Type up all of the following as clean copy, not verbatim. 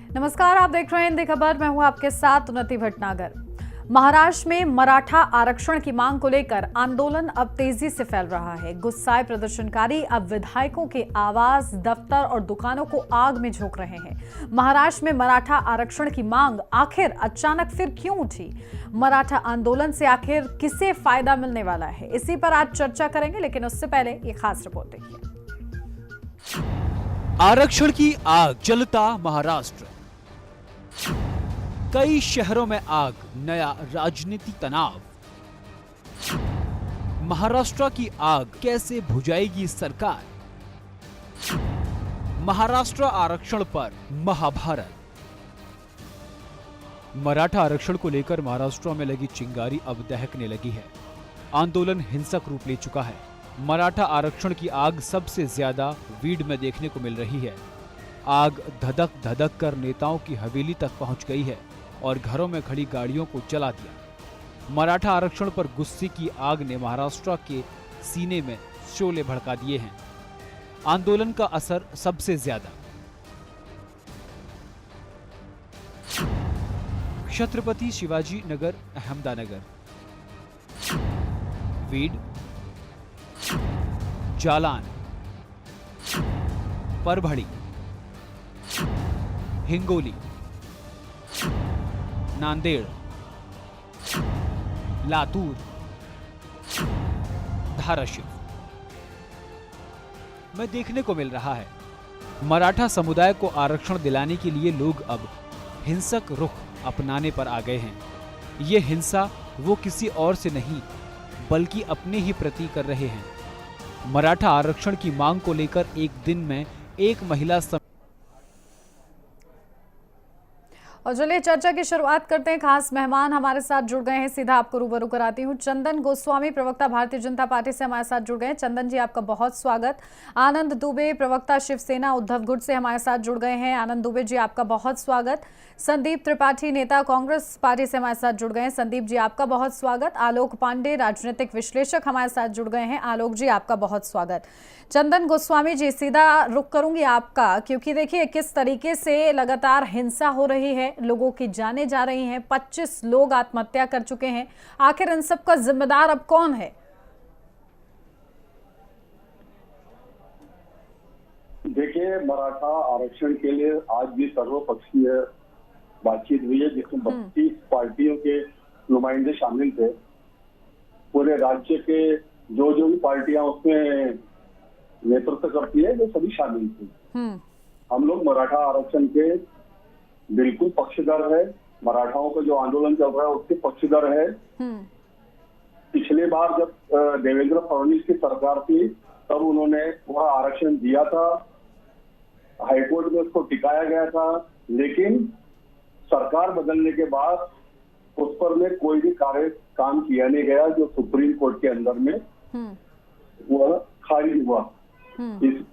नमस्कार, आप देख रहे हैं हिंदी खबर। मैं हूं आपके साथ उन्नति भटनागर। महाराष्ट्र में मराठा आरक्षण की मांग को लेकर आंदोलन अब तेजी से फैल रहा है। गुस्साए प्रदर्शनकारी अब विधायकों के आवास, दफ्तर और दुकानों को आग में झोंक रहे हैं। महाराष्ट्र में मराठा आरक्षण की मांग आखिर अचानक फिर क्यों उठी? मराठा आंदोलन से आखिर किसे फायदा मिलने वाला है, इसी पर आज चर्चा करेंगे। लेकिन उससे पहले ये खास रिपोर्ट देखिए। आरक्षण की आग, जलता महाराष्ट्र। कई शहरों में आग, नया राजनीतिक तनाव। महाराष्ट्र की आग कैसे बुझाएगी सरकार? महाराष्ट्र आरक्षण पर महाभारत। मराठा आरक्षण को लेकर महाराष्ट्र में लगी चिंगारी अब दहकने लगी है। आंदोलन हिंसक रूप ले चुका है। मराठा आरक्षण की आग सबसे ज्यादा वीड में देखने को मिल रही है। आग धधक धधक कर नेताओं की हवेली तक पहुंच गई है और घरों में खड़ी गाड़ियों को जला दिया। मराठा आरक्षण पर गुस्से की आग ने महाराष्ट्र के सीने में शोले भड़का दिए हैं। आंदोलन का असर सबसे ज्यादा छत्रपति शिवाजी नगर, अहमदानगर, वीड, जालान, परभणी, हिंगोली, नांदेड़, लातूर, धाराशिव में देखने को मिल रहा है। मराठा समुदाय को आरक्षण दिलाने के लिए लोग अब हिंसक रुख अपनाने पर आ गए हैं। ये हिंसा वो किसी और से नहीं बल्कि अपने ही प्रति कर रहे हैं। मराठा आरक्षण की मांग को लेकर एक दिन में एक महिला और चलिए चर्चा की शुरुआत करते हैं। खास मेहमान हमारे साथ जुड़ गए हैं, सीधा आपको रूबरू कराती हूं। चंदन गोस्वामी, प्रवक्ता भारतीय जनता पार्टी से हमारे साथ जुड़ गए हैं। चंदन जी, आपका बहुत स्वागत। आनंद दुबे, प्रवक्ता शिवसेना उद्धव गुट से हमारे साथ जुड़ गए हैं। आनंद दुबे जी, आपका बहुत स्वागत। संदीप त्रिपाठी, नेता कांग्रेस पार्टी से हमारे साथ जुड़ गए हैं। संदीप जी, आपका बहुत स्वागत। आलोक पांडे, राजनीतिक विश्लेषक हमारे साथ जुड़ गए हैं। आलोक जी, आपका बहुत स्वागत। चंदन गोस्वामी जी, सीधा रुख करूंगी आपका, क्योंकि देखिए किस तरीके से लगातार हिंसा हो रही है, लोगों की जानें जा रही हैं, 25 लोग आत्महत्या कर चुके हैं। आखिर इन सब का जिम्मेदार अब कौन है? देखिए, मराठा आरक्षण के लिए आज भी सर्वपक्षीय बातचीत हुई है, जिसमें 32 पार्टियों के नुमाइंदे शामिल थे। पूरे राज्य के जो भी पार्टियां उसमें नेतृत्व करती है, वो सभी शामिल थी। हम लोग मराठा आरक्षण के बिल्कुल पक्षधर है। मराठाओं का जो आंदोलन चल रहा है उसके पक्षधर है। पिछले बार जब देवेंद्र फडणवीस की सरकार थी तब उन्होंने वह आरक्षण दिया था, हाईकोर्ट में उसको टिकाया गया था, लेकिन सरकार बदलने के बाद उस पर में कोई भी काम किया नहीं गया, जो सुप्रीम कोर्ट के अंदर में वह खारिज हुआ।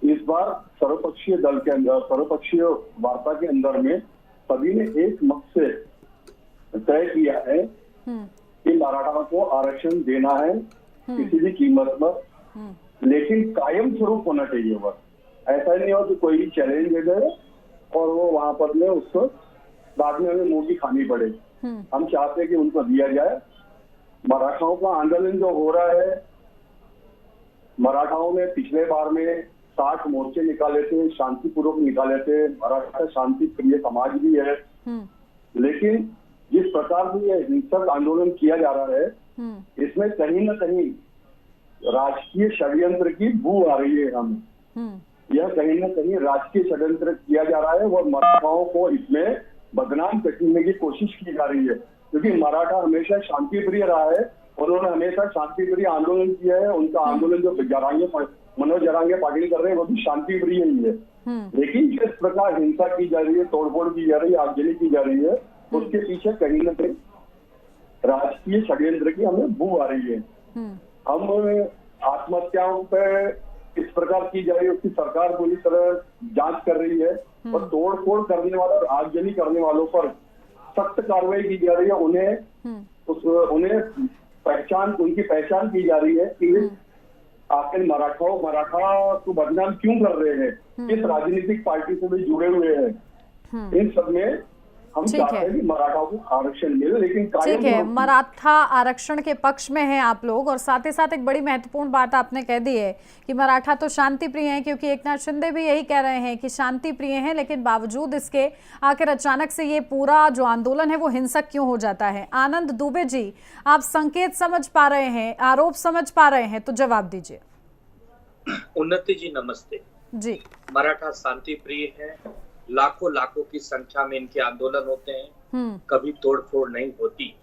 इस बार सर्वपक्षीय दल के अंदर, सर्वपक्षीय वार्ता के अंदर में सभी ने एक मत से तय किया है कि मराठा को आरक्षण देना है किसी भी कीमत पर, लेकिन कायम स्वरूप होना चाहिए। वह ऐसा नहीं हो कि कोई चैलेंज दे दे और वो वहां पर में उसको बाद में हमें मुंह की खानी पड़े। हम चाहते हैं कि उनको दिया जाए। मराठाओं का आंदोलन जो हो रहा है, मराठाओं ने पिछले बार में 60 मोर्चे निकाले थे, शांतिपूर्वक निकाले थे। मराठा शांति प्रिय समाज भी है, लेकिन जिस प्रकार से यह हिंसक आंदोलन किया जा रहा है, इसमें कहीं न कहीं राजकीय षड्यंत्र की बू आ रही है हमें। यह कहीं न कहीं राजकीय षड्यंत्र किया जा रहा है और मराठाओं को इसमें बदनाम करने की कोशिश की जा रही है, क्योंकि मराठा हमेशा शांति प्रिय रहा है। उन्होंने हमेशा शांति प्रिय आंदोलन किया है। उनका आंदोलन जो मनोज जरांगे पाटिल कर रहे हैं वो भी शांति प्रिय ही है। लेकिन जिस प्रकार हिंसा की जा रही है, तोड़फोड़ की जा रही है, आगजनी की जा रही है, उसके पीछे कहीं न कहीं राजकीय षड्यंत्र की हमें बू आ रही है। हम आत्महत्याओं पे इस प्रकार की जा रही है, उसकी सरकार पूरी तरह जांच कर रही है और तोड़फोड़ करने वालों, आगजनी करने वालों पर सख्त कार्रवाई की जा रही है। उन्हें उनकी पहचान की जा रही है कि आखिर मराठा को बदनाम क्यों कर रहे हैं, किस राजनीतिक पार्टी से भी जुड़े हुए हैं। इन सब में हम ठीक चाहते है। हैं कि मराठा को आरक्षण मिले, लेकिन कायम ठीक है, न हो। मराठा आरक्षण के पक्ष में हैं आप लोग, और साथ ही साथ एक बड़ी महत्वपूर्ण बात आपने कह दी है कि मराठा तो शांति प्रिय हैं, क्योंकि एकनाथ शिंदे भी यही कह रहे हैं कि शांति प्रिय हैं, लेकिन बावजूद इसके आखिर अचानक से ये पूरा जो आंदोलन है वो हिंसक क्यों हो जाता है। आनंद दुबे जी, आप संकेत समझ पा रहे हैं, आरोप समझ पा रहे हैं, तो जवाब दीजिए। उन्नति जी नमस्ते जी। मराठा शांति प्रिय है, लाखों लाखों की संख्या में इनके आंदोलन होते हैं, कभी तोड़फोड़ नहीं होती।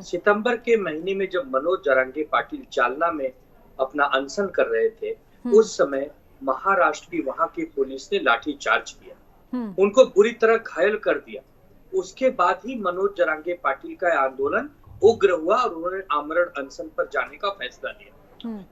सितंबर के महीने में जब मनोज जरांगे पाटिल जालना में अपना अनशन कर रहे थे, उस समय महाराष्ट्र की वहां की पुलिस ने लाठीचार्ज किया, उनको बुरी तरह घायल कर दिया। उसके बाद ही मनोज जरांगे पाटिल का आंदोलन उग्र हुआ और उन्होंने आमरण अनशन पर जाने का फैसला लिया।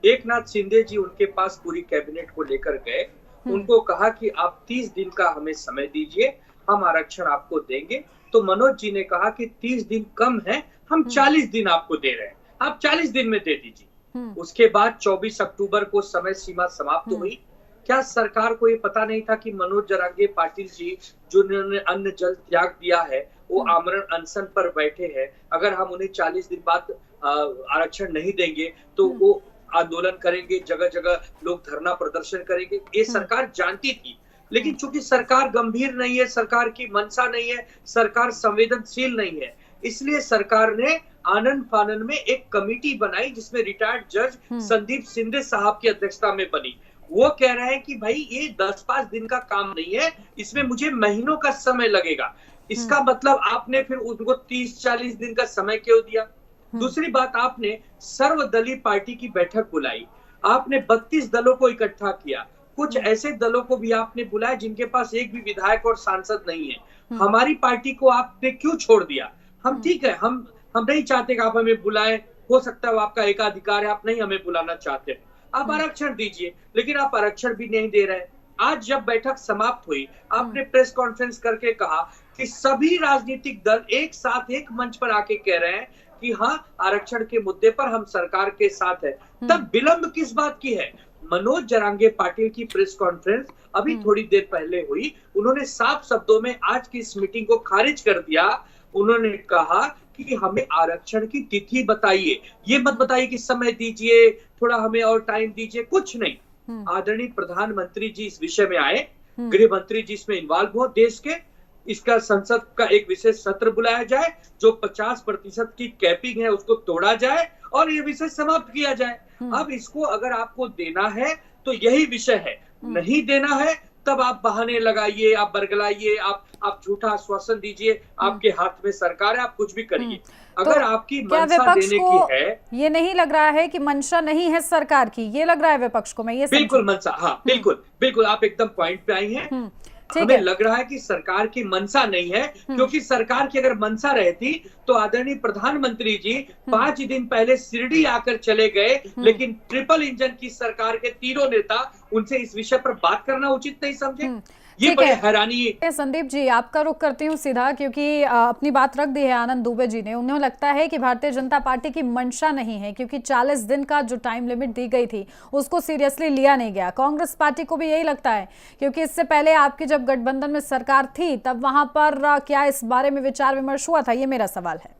एकनाथ शिंदे जी उनके पास पूरी कैबिनेट को लेकर गए, उनको कहा कि आप 30 दिन का हमें समय दीजिए, हम आरक्षण आपको देंगे। तो मनोज जी ने कहा कि 30 दिन कम है, हम 40 दिन आपको दे रहे हैं, आप 40 दिन में दे दीजिए। उसके बाद 24 अक्टूबर को समय सीमा समाप्त हुई। क्या सरकार को ये पता नहीं था कि मनोज जरांगे पाटिल जी जो उन्होंने अन्न जल त्याग दिया है वो आमरण अनशन पर बैठे हैं, अगर हम उन्हें 40 दिन बाद आरक्षण नहीं देंगे तो वो आंदोलन करेंगे, जगह जगह लोग धरना प्रदर्शन करेंगे। ये सरकार जानती थी, लेकिन चूंकि सरकार गंभीर नहीं है, सरकार की मंशा नहीं है, सरकार संवेदनशील नहीं है, इसलिए सरकार ने आनंद फानन में एक कमेटी बनाई जिसमें रिटायर्ड जज संदीप शिंदे साहब की अध्यक्षता में बनी। वो कह रहे हैं कि भाई ये 10-5 दिन का काम नहीं है, इसमें मुझे महीनों का समय लगेगा। इसका मतलब आपने फिर उनको 30-40 दिन का समय क्यों दिया? दूसरी बात, आपने सर्वदलीय पार्टी की बैठक बुलाई, आपने 32 दलों को इकट्ठा किया, कुछ ऐसे दलों को भी आपने बुलाया जिनके पास एक भी विधायक और सांसद नहीं है। हमारी पार्टी को आपने क्यों छोड़ दिया? हम ठीक है, हम नहीं चाहते कि आप हमें बुलाएं, हो सकता है वो आपका एकाधिकार है, आप नहीं हमें बुलाना चाहते, आप आरक्षण दीजिए, लेकिन आप आरक्षण भी नहीं दे रहे। आज जब बैठक समाप्त हुई, आपने प्रेस कॉन्फ्रेंस करके कहा कि सभी राजनीतिक दल एक साथ एक मंच पर आके कह रहे हैं कि हाँ, आरक्षण के मुद्दे पर हम सरकार के साथ है। तब विलंब किस बात की है? मनोज जरांगे पाटिल की प्रेस कॉन्फ्रेंस अभी थोड़ी देर पहले हुई, उन्होंने साफ शब्दों में आज की इस मीटिंग को खारिज कर दिया। उन्होंने कहा कि हमें आरक्षण की तिथि बताइए, ये मत बताइए कि समय दीजिए, थोड़ा हमें और टाइम दीजिए, कुछ नहीं। आदरणीय प्रधानमंत्री जी इस विषय में आए, गृह मंत्री जी इसमें इन्वॉल्व हो, देश के इसका संसद का एक विशेष सत्र बुलाया जाए, जो 50% की कैपिंग है उसको तोड़ा जाए और ये विषय समाप्त किया जाए। अब इसको अगर आपको देना है तो यही विषय है, नहीं देना है तब आप बहाने लगाइए, आप बरगलाइए, आप झूठा आश्वासन दीजिए, आपके हाथ में सरकार है, आप कुछ भी करिए। अगर आपकी मंशा देने की है, ये नहीं लग रहा है कि मंशा नहीं है सरकार की, ये लग रहा है विपक्ष को, मैं ये बिल्कुल मंशा, हाँ बिल्कुल आप एकदम पॉइंट पे आई हैं। हमें लग रहा है कि सरकार की मंशा नहीं है, क्योंकि सरकार की अगर मंशा रहती तो आदरणीय प्रधानमंत्री जी 5 दिन पहले शिरडी आकर चले गए, लेकिन ट्रिपल इंजन की सरकार के तीनों नेता उनसे इस विषय पर बात करना उचित नहीं समझे। ये बड़ी हैरानी है। संदीप जी, आपका रुख करती हूँ सीधा, क्योंकि अपनी बात रख दी है आनंद दुबे जी ने। उन्हें लगता है कि भारतीय जनता पार्टी की मंशा नहीं है, क्योंकि 40 दिन का जो टाइम लिमिट दी गई थी उसको सीरियसली लिया नहीं गया। कांग्रेस पार्टी को भी यही लगता है, क्योंकि इससे पहले आपकी जब गठबंधन में सरकार थी तब वहां पर क्या इस बारे में विचार विमर्श हुआ था? ये मेरा सवाल है।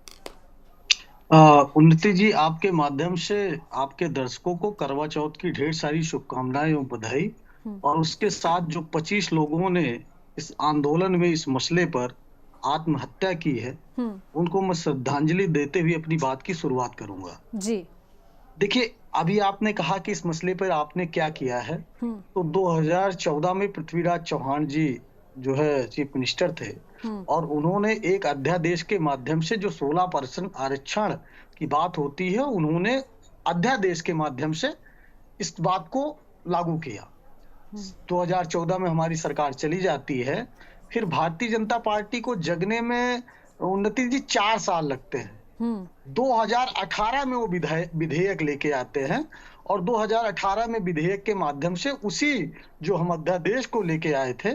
उन्नति जी, आपके माध्यम से आपके दर्शकों को करवा चौथ की ढेर सारी शुभकामनाएं एवं बधाई। और उसके साथ जो 25 लोगों ने इस आंदोलन में इस मसले पर आत्महत्या की है, उनको मैं श्रद्धांजलि देते हुए अपनी बात की शुरुआत करूंगा। जी देखिए, अभी आपने कहा कि इस मसले पर आपने क्या किया है, तो 2014 में पृथ्वीराज चौहान जी जो है चीफ मिनिस्टर थे, और उन्होंने एक अध्यादेश के माध्यम से जो 16% आरक्षण की बात होती है, उन्होंने अध्यादेश के माध्यम से इस बात को लागू किया। 2014 में हमारी सरकार चली जाती है, फिर भारतीय जनता पार्टी को जगने में उन्नति जी 4 साल लगते हैं। 2018 में वो विधेयक लेके आते हैं, और 2018 में विधेयक के माध्यम से उसी जो हम अध्यादेश को लेके आए थे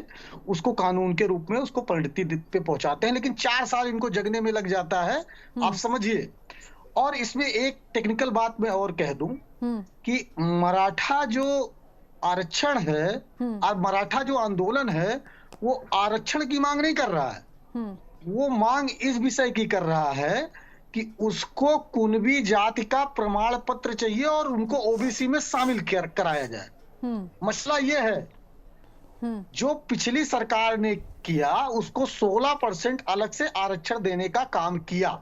उसको कानून के रूप में उसको परिणति पे पहुंचाते हैं, लेकिन 4 साल इनको जगने में लग जाता है, आप समझिए। और इसमें एक टेक्निकल बात मैं और कह दूं कि मराठा जो आरक्षण है और मराठा जो आंदोलन है वो आरक्षण की मांग नहीं कर रहा है, वो मांग इस विषय की कर रहा है कि उसको कुणबी जाति का प्रमाण पत्र चाहिए और उनको ओबीसी में शामिल कराया जाए। मसला ये है, जो पिछली सरकार ने किया उसको 16% अलग से आरक्षण देने का काम किया,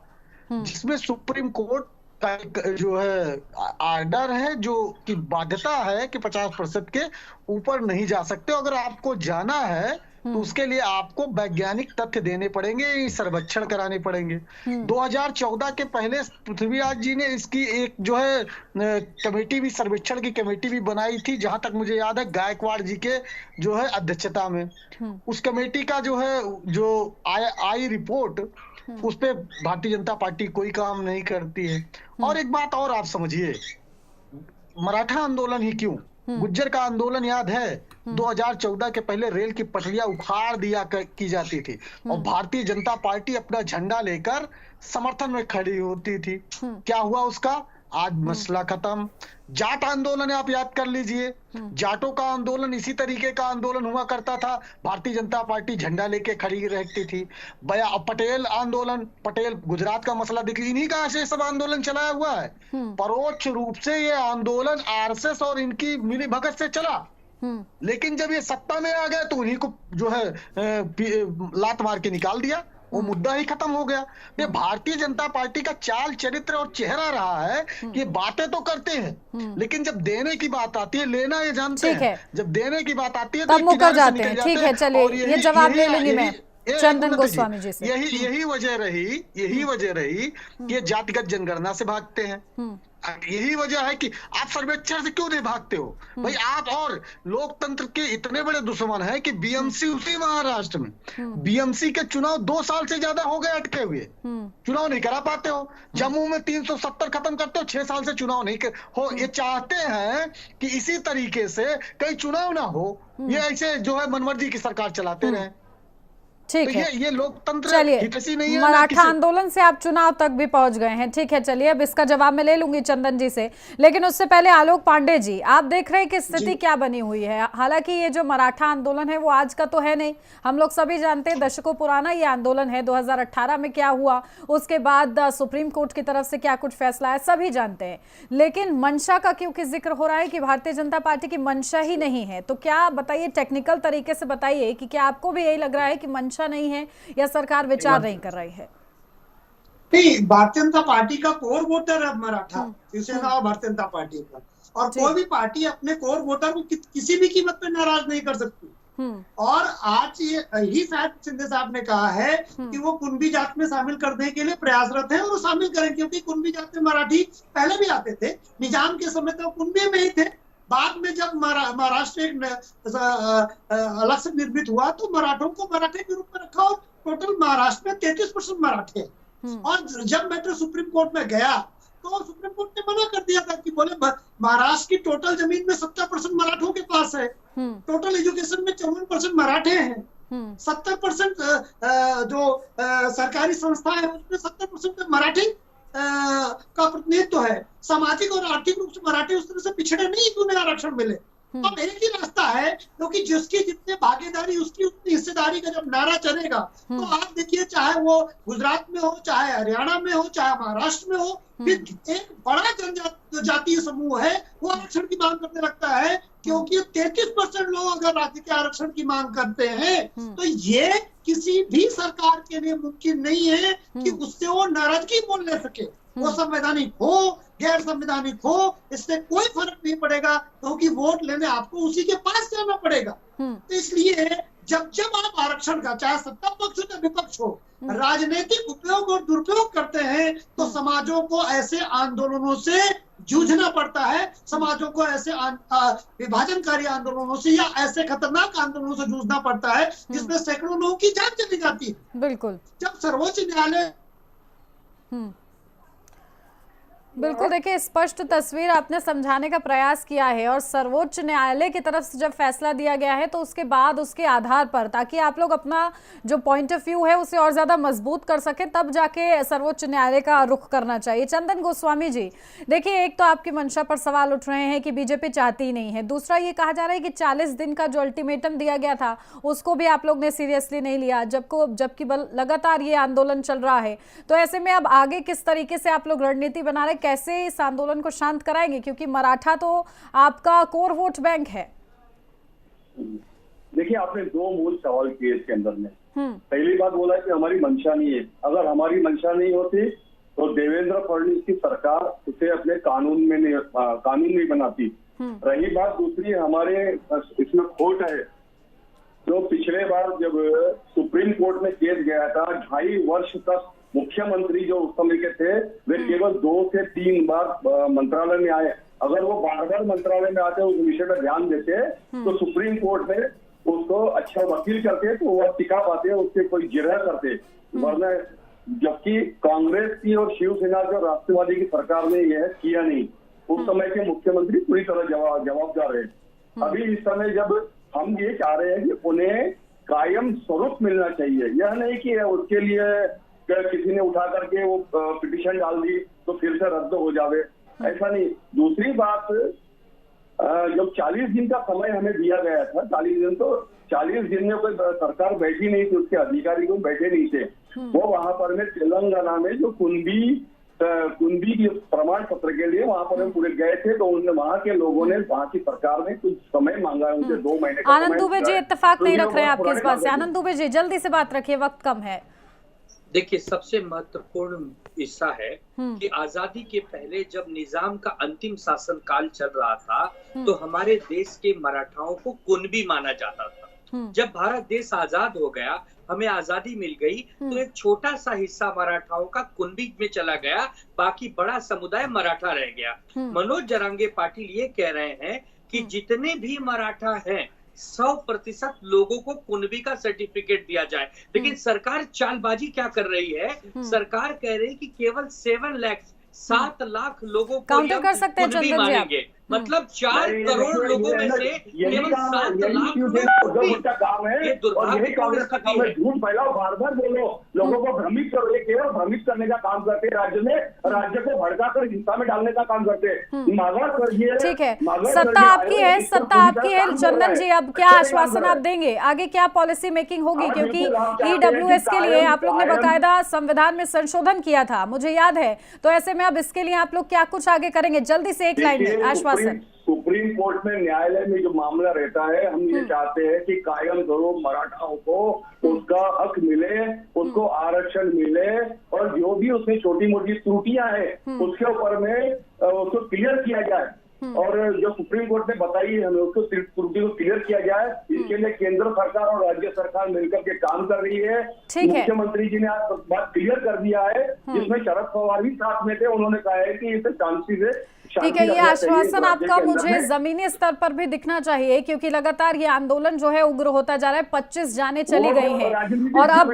जिसमें सुप्रीम कोर्ट का जो है आर्डर है, जो कि बाध्यता है कि 50% के ऊपर नहीं जा सकते। अगर आपको जाना है तो उसके लिए आपको वैज्ञानिक तथ्य देने पड़ेंगे, सर्वेक्षण कराने पड़ेंगे। 2014 के पहले पृथ्वीराज जी ने इसकी एक जो है कमेटी भी, सर्वेक्षण की कमेटी भी बनाई थी, जहां तक मुझे याद है गायकवाड़ जी के जो है अध्यक्षता में। उस कमेटी का जो है जो आई रिपोर्ट, उस पे भारतीय जनता पार्टी कोई काम नहीं करती है। और एक बात और आप समझिए, मराठा आंदोलन ही क्यों, गुज्जर का आंदोलन याद है, 2014 के पहले रेल की पटरियां उखाड़ दिया की जाती थी और भारतीय जनता पार्टी अपना झंडा लेकर समर्थन में खड़ी होती थी। क्या हुआ उसका? आज मसला खत्म। जाट आंदोलन आप याद कर लीजिए, जाटों का आंदोलन इसी तरीके का आंदोलन हुआ करता था, भारतीय जनता पार्टी झंडा लेके खड़ी रहती थी। पटेल आंदोलन, पटेल गुजरात का मसला देखिए, इन्हीं का से सब आंदोलन चलाया हुआ है। परोक्ष रूप से ये आंदोलन आरएसएस और इनकी मिली भगत से चला, लेकिन जब ये सत्ता में आ गए तो उन्हीं को जो है लात मार के निकाल दिया, वो मुद्दा ही खत्म हो गया। ये भारतीय जनता पार्टी का चाल चरित्र और चेहरा रहा है कि बातें तो करते हैं, लेकिन जब देने की बात आती है, लेना ये जानते हैं, जब देने की बात आती है तब मुकर जाते हैं। ठीक है, चलिए ये जवाब ले लूंगी मैं चंदन गोस्वामी जी से। यही वजह रही कि ये जातिगत जनगणना से भागते हैं। यही वजह है कि आप सर्वेक्षण से क्यों नहीं भागते हो भाई? आप और लोकतंत्र के इतने बड़े दुश्मन हैं कि बीएमसी, उसी महाराष्ट्र में बीएमसी के चुनाव 2 साल से ज्यादा हो गए अटके हुए, चुनाव नहीं करा पाते हो। जम्मू में 370 खत्म करते हो, 6 साल से चुनाव नहीं हो। ये चाहते हैं कि इसी तरीके से कहीं चुनाव ना हो, ये ऐसे जो है मनमर्जी की सरकार चलाते रहे। ठीक तो है, ये लोकतंत्र चलिए नहीं है। मराठा आंदोलन से आप चुनाव तक भी पहुंच गए हैं। ठीक है, चलिए अब इसका जवाब मैं ले लूंगी चंदन जी से, लेकिन उससे पहले आलोक पांडे जी, आप देख रहे हैं कि स्थिति क्या बनी हुई है। हालांकि ये जो मराठा आंदोलन है वो आज का तो है नहीं, हम लोग सभी जानते हैं दशकों पुराना ये आंदोलन है। 2018 में क्या हुआ, उसके बाद सुप्रीम कोर्ट की तरफ से क्या कुछ फैसला है, सभी जानते हैं। लेकिन मंशा का क्योंकि जिक्र हो रहा है कि भारतीय जनता पार्टी की मंशा ही नहीं है, तो क्या बताइए, टेक्निकल तरीके से बताइए कि क्या आपको भी यही लग रहा है कि मंशा नहीं है या सरकार विचार नहीं कर रही है? नहीं, भारतीय जनता पार्टी का कोर वोटर है मराठा, शिवसेना और भारतीय जनता पार्टी का, और कोई भी पार्टी अपने कोर वोटर को किसी भी कीमत पे नाराज नहीं कर सकती। और आज ये ही शायद शिंदे साहब ने कहा है कि वो कुणबी जात में शामिल करने के लिए प्रयासरत है, और वो शामिल करें, क्योंकि कुणबी जात में मराठी पहले भी आते थे, निजाम के समय तो कुणबी में ही थे। बाद में जब महाराष्ट्र एक अलग से निर्मित हुआ तो मराठों को मराठे के रूप में रखा, और टोटल महाराष्ट्र में 33% मराठे हैं। और जब मैटर सुप्रीम कोर्ट में गया तो सुप्रीम कोर्ट ने मना कर दिया था कि बोले महाराष्ट्र की टोटल जमीन में 70% मराठों के पास है, टोटल एजुकेशन में 54% मराठे हैं, 70% जो सरकारी संस्था है उसमें 70% मराठी का प्रतिनिधित्व है। सामाजिक और आर्थिक रूप से मराठी उस तरह से पिछड़े नहीं कि उन्हें आरक्षण मिले। अब एक ही रास्ता है, क्योंकि जिसकी जितनी भागीदारी उसकी उतनी हिस्सेदारी का जब नारा चलेगा, तो आप देखिए, चाहे वो गुजरात में हो, चाहे हरियाणा में हो, चाहे महाराष्ट्र में हो, फिर एक बड़ा जनजातीय समूह है वो आरक्षण की मांग करने लगता है, क्योंकि 33% लोग अगर राज्य के आरक्षण की मांग करते हैं तो ये किसी भी सरकार के लिए मुमकिन नहीं है कि उससे वो नाराजगी बोल ले सके। वो संवैधानिक हो, गैर संवैधानिक हो, इससे कोई फर्क नहीं पड़ेगा, क्योंकि वोट लेने आपको उसी के पास जाना पड़ेगा। तो इसलिए जब जब आप आरक्षण का, चाहे सत्ता पक्ष हो या विपक्ष हो, राजनीतिक उपयोग और दुरुपयोग करते हैं, तो समाजों को ऐसे आंदोलनों से जूझना पड़ता है, समाजों को ऐसे विभाजनकारी आंदोलनों से या ऐसे खतरनाक आंदोलनों से जूझना पड़ता है जिसमें सैकड़ों लोगों की जान चली जाती है। बिल्कुल। जब सर्वोच्च न्यायालय बिल्कुल, देखिए स्पष्ट तस्वीर आपने समझाने का प्रयास किया है और सर्वोच्च न्यायालय की तरफ से जब फैसला दिया गया है तो उसके बाद उसके आधार पर, ताकि आप लोग अपना जो पॉइंट ऑफ व्यू है उसे और ज्यादा मजबूत कर सके, तब जाके सर्वोच्च न्यायालय का रुख करना चाहिए। चंदन गोस्वामी जी, देखिए एक तो आपकी मंशा पर सवाल उठ रहे हैं कि बीजेपी चाहती ही नहीं है, दूसरा ये कहा जा रहा है कि 40 दिन का जो अल्टीमेटम दिया गया था उसको भी आप लोग ने सीरियसली नहीं लिया, जबकि लगातार ये आंदोलन चल रहा है। तो ऐसे में अब आगे किस तरीके से आप लोग रणनीति बना रहे, कैसे इस आंदोलन को शांत कराएंगे, क्योंकि मराठा तो आपका कोर वोट बैंक है। देखिए, आपने दो मूल सवाल किए इसके अंदर में। पहली बात बोला कि हमारी मंशा नहीं है। अगर हमारी मंशा नहीं होती तो देवेंद्र फडणवीस की सरकार उसे अपने कानून नहीं बनाती। रही बात दूसरी, हमारे इसमें खोट है। जो पिछले बार जब सुप्रीम कोर्ट में केस गया था, 2.5 वर्ष तक मुख्यमंत्री जो उस समय के थे वे केवल 2 से 3 बार मंत्रालय में आए। अगर वो बार-बार मंत्रालय में आते, उस विषय पर ध्यान देते तो सुप्रीम कोर्ट में उसको अच्छा वकील करते तो वो टिका पाते, उसके कोई जिरह करते। वरना जबकि कांग्रेस की और शिवसेना की और राष्ट्रवादी की सरकार ने यह किया नहीं। उस समय के मुख्यमंत्री पूरी तरह जवाबदार है। अभी इस समय जब हम ये चाह रहे हैं कि उन्हें कायम स्वरूप मिलना चाहिए, यह नहीं कि उसके लिए किसी ने उठा करके वो पिटीशन डाल दी तो फिर से रद्द हो जावे, ऐसा नहीं। दूसरी बात, जब 40 दिन का समय हमें दिया गया था, 40 दिन में कोई सरकार बैठी नहीं थी, उसके अधिकारी को बैठे नहीं थे। वो वहां पर में तेलंगाना में जो कुंभी की प्रमाण पत्र के लिए वहां पर हम पूरे गए थे, तो उनने वहां के लोगों ने, वहां की सरकार ने कुछ समय मांगा है उनसे, 2 महीने का। आनंद दुबे जी इत्तेफाक नहीं रख रहे हैं आपकी इस बात से। आनंद दुबे जी जल्दी से बात रखिए, वक्त कम है। देखिए, सबसे महत्वपूर्ण हिस्सा है कि आजादी के पहले जब निजाम का अंतिम शासन काल चल रहा था तो हमारे देश के मराठाओं को कुणबी माना जाता था। जब भारत देश आजाद हो गया, हमें आजादी मिल गई, तो एक छोटा सा हिस्सा मराठाओं का कुणबी में चला गया, बाकी बड़ा समुदाय मराठा रह गया। मनोज जरांगे पाटिल ये कह रहे हैं कि जितने भी मराठा हैं 100% लोगों को कुणबी का सर्टिफिकेट दिया जाए। लेकिन सरकार चालबाजी क्या कर रही है, सरकार कह रही है कि केवल 7 लाख लोगों को काउंटर कर सकते हैं कुणबी चंदन जी आप। मानेंगे। मतलब 4 करोड़ लोगों में से केवल 7 लाख लोग काम है। ये दुर्भाग्यपूर्ण स्थिति है। झूठ फैलाओ, बार-बार बोलो, लोगों को भ्रमित करो, ये केवल भ्रमित करने का काम करते हैं। राज्य को भड़काकर हिंसा में डालने का काम करते हैं। ठीक है, सत्ता आपकी है, सत्ता आपकी है। चंदन जी, अब क्या आश्वासन आप देंगे, आगे क्या पॉलिसी मेकिंग होगी, क्योंकि ईडब्ल्यूएस के लिए आप लोग ने बाकायदा संविधान में संशोधन किया था, मुझे याद है। तो ऐसे में अब इसके लिए आप लोग क्या कुछ आगे करेंगे, जल्दी से एक लाइन में आश्वासन। सुप्रीम कोर्ट में, न्यायालय में जो मामला रहता है, हम ये चाहते हैं कि कायम स्वरूप मराठाओं को उसका हक मिले, उसको आरक्षण मिले, और जो भी उसमें छोटी मोटी त्रुटियां हैं उसके ऊपर में उसको क्लियर किया जाए। और जो सुप्रीम कोर्ट ने बताई है, हमें उसको त्रुटि को क्लियर किया जाए। इसके लिए केंद्र सरकार और राज्य सरकार मिलकर के काम कर रही है। मुख्यमंत्री जी ने आज बात क्लियर कर दिया है, जिसमें शरद पवार भी साथ में थे। उन्होंने कहा है कि इसे शांति से, ठीक है, ये आश्वासन आपका मुझे जमीनी स्तर पर भी दिखना चाहिए, क्योंकि लगातार ये आंदोलन जो है उग्र होता जा रहा है। 25 जाने चली गई हैं और अब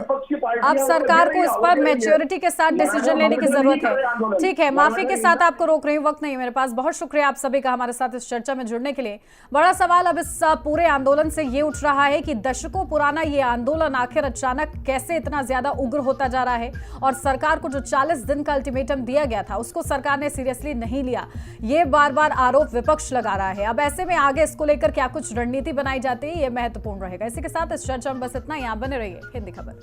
सरकार को इस पर मैच्योरिटी के साथ डिसीजन लेने की जरूरत है। ठीक है, माफी के साथ आपको रोक रही हूँ, वक्त नहीं है मेरे पास। बहुत शुक्रिया आप सभी का हमारे साथ इस चर्चा में जुड़ने के लिए। बड़ा सवाल अब इस पूरे आंदोलन से ये उठ रहा है कि दशकों पुराना ये आंदोलन आखिर अचानक कैसे इतना ज्यादा उग्र होता जा रहा है, और सरकार को जो 40 दिन का अल्टीमेटम दिया गया था उसको सरकार ने सीरियसली नहीं लिया। ये बार बार आरोप विपक्ष लगा रहा है। अब ऐसे में आगे इसको लेकर क्या कुछ रणनीति बनाई जाती है, ये महत्वपूर्ण रहेगा। इसी के साथ इस चर्चा में बस इतना ही। आप बने रहिए हिंदी खबर।